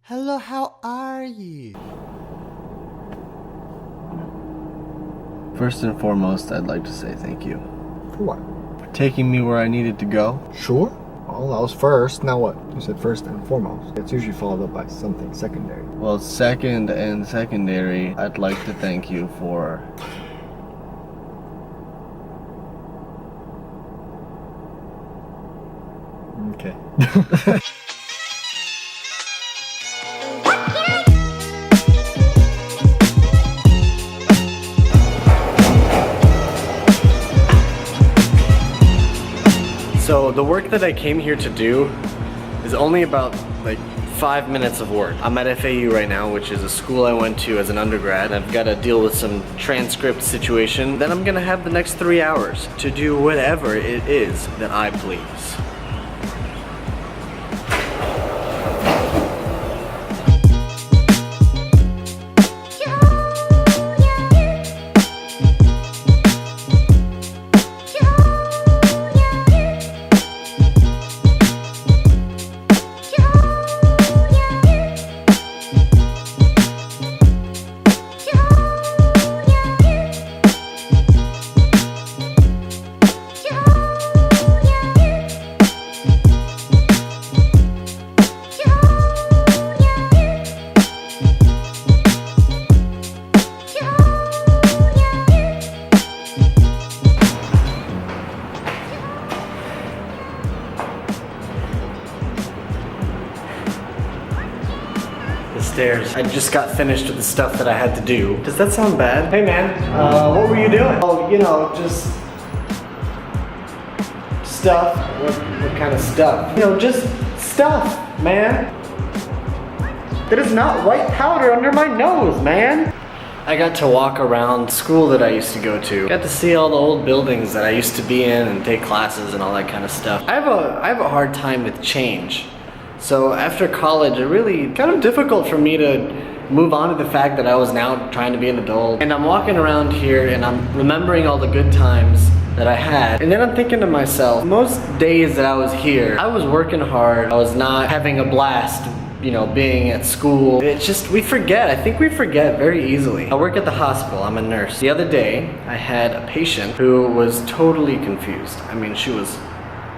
Hello, how are you? First and foremost, I'd like to say thank you For what? for taking me where I needed to go. Sure. Well, that was first. Now what? You said first and foremost. It's usually followed up by something secondary. Well, second and secondary, I'd like to thank you for... Okay. So the work that I came here to do is only about like 5 minutes of work. I'm at FAU right now, which is a school I went to as an undergrad. I've got to deal with some transcript situation. Then I'm gonna have the next 3 hours to do whatever it is that I please. The stairs. I just got finished with the stuff that I had to do. Does that sound bad? Hey man, what were you doing? Oh, you know, just stuff. What kind of stuff? You know, just stuff, man. That is not white powder under my nose, man. I got to walk around school that I used to go to. Got to see all the old buildings that I used to be in and take classes and all that kind of stuff. I have a hard time with change. So after college, it really kind of difficult for me to move on to the fact that I was now trying to be an adult. And I'm walking around here and I'm remembering all the good times that I had. And then I'm thinking to myself, most days that I was here, I was working hard. I was not having a blast, you know, being at school. It's just, we forget. I think we forget very easily. I work at the hospital. I'm a nurse. The other day, I had a patient who was totally confused. I mean, she was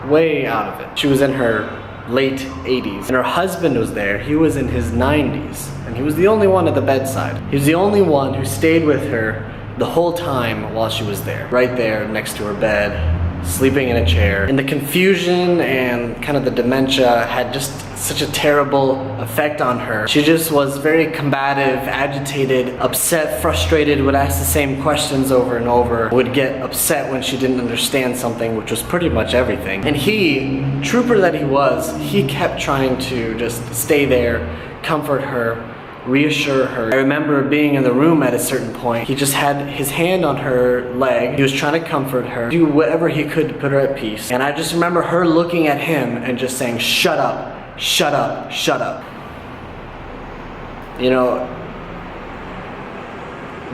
way out of it. She was in her late 80s, and her husband was there. He was in his 90s, and he was the only one at the bedside. He was the only one who stayed with her the whole time while she was there, right there next to her bed, sleeping in a chair. And the confusion and kind of the dementia had just such a terrible effect on her. She just was very combative, agitated, upset, frustrated, would ask the same questions over and over, would get upset when she didn't understand something, which was pretty much everything. And he, trooper that he was, he kept trying to just stay there, comfort her, reassure her. I remember being in the room at a certain point. He just had his hand on her leg. He was trying to comfort her, do whatever he could to put her at peace. And I just remember her looking at him and just saying, "Shut up, shut up, shut up." You know,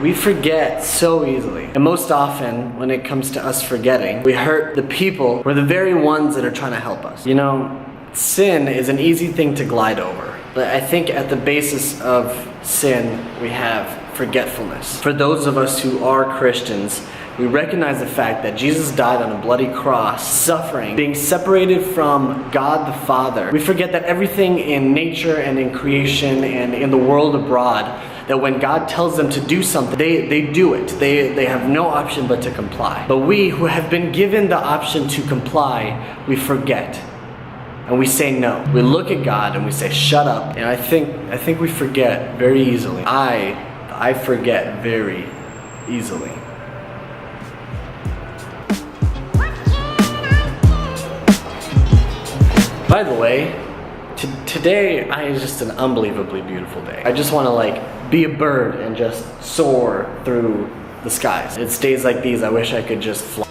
we forget so easily. And most often, when it comes to us forgetting, we hurt the people who are the very ones that are trying to help us. You know, sin is an easy thing to glide over. But I think at the basis of sin, we have forgetfulness. For those of us who are Christians, we recognize the fact that Jesus died on a bloody cross, suffering, being separated from God the Father. We forget that everything in nature and in creation and in the world abroad, that when God tells them to do something, they do it. They have no option but to comply. But we who have been given the option to comply, we forget. And we say no. We look at God and we say, "Shut up." And I think we forget very easily. I forget very easily. By the way, today is just an unbelievably beautiful day. I just want to like be a bird and just soar through the skies. It's days like these I wish I could just fly.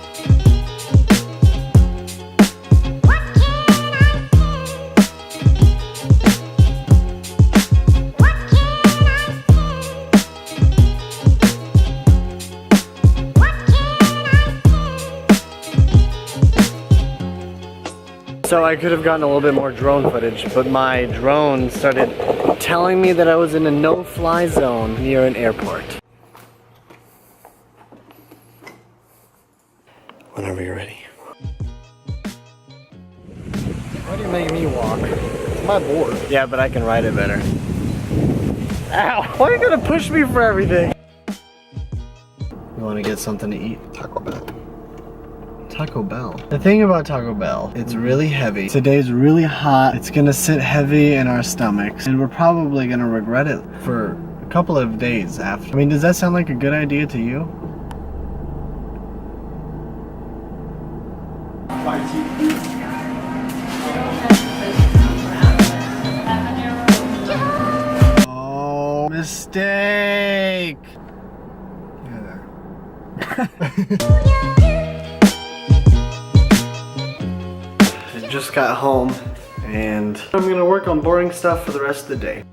So I could have gotten a little bit more drone footage, but my drone started telling me that I was in a no-fly zone near an airport. Whenever you're ready. Why do you make me walk? It's my board. Yeah, but I can ride it better. Ow! Why are you gonna push me for everything? You wanna get something to eat? Taco Bell. Taco Bell. The thing about Taco Bell, it's really heavy. Today's really hot. It's gonna sit heavy in our stomachs, and we're probably gonna regret it for a couple of days after. I mean, does that sound like a good idea to you? Oh, mistake! Yeah. I just got home and I'm gonna work on boring stuff for the rest of the day.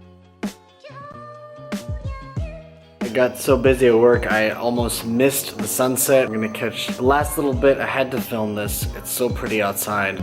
I got so busy at work I almost missed the sunset. I'm gonna catch the last little bit. I had to film this. It's so pretty outside.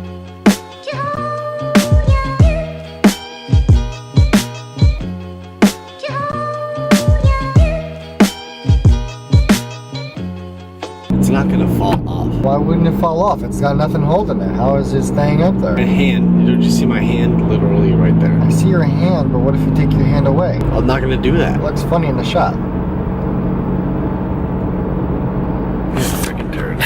It's not gonna fall off. Why wouldn't it fall off? It's got nothing holding it. How is it staying up there? My hand, don't you see my hand? Literally right there. I see your hand, but what if you take your hand away? I'm not gonna do that. It looks funny in the shot. Freaking turd.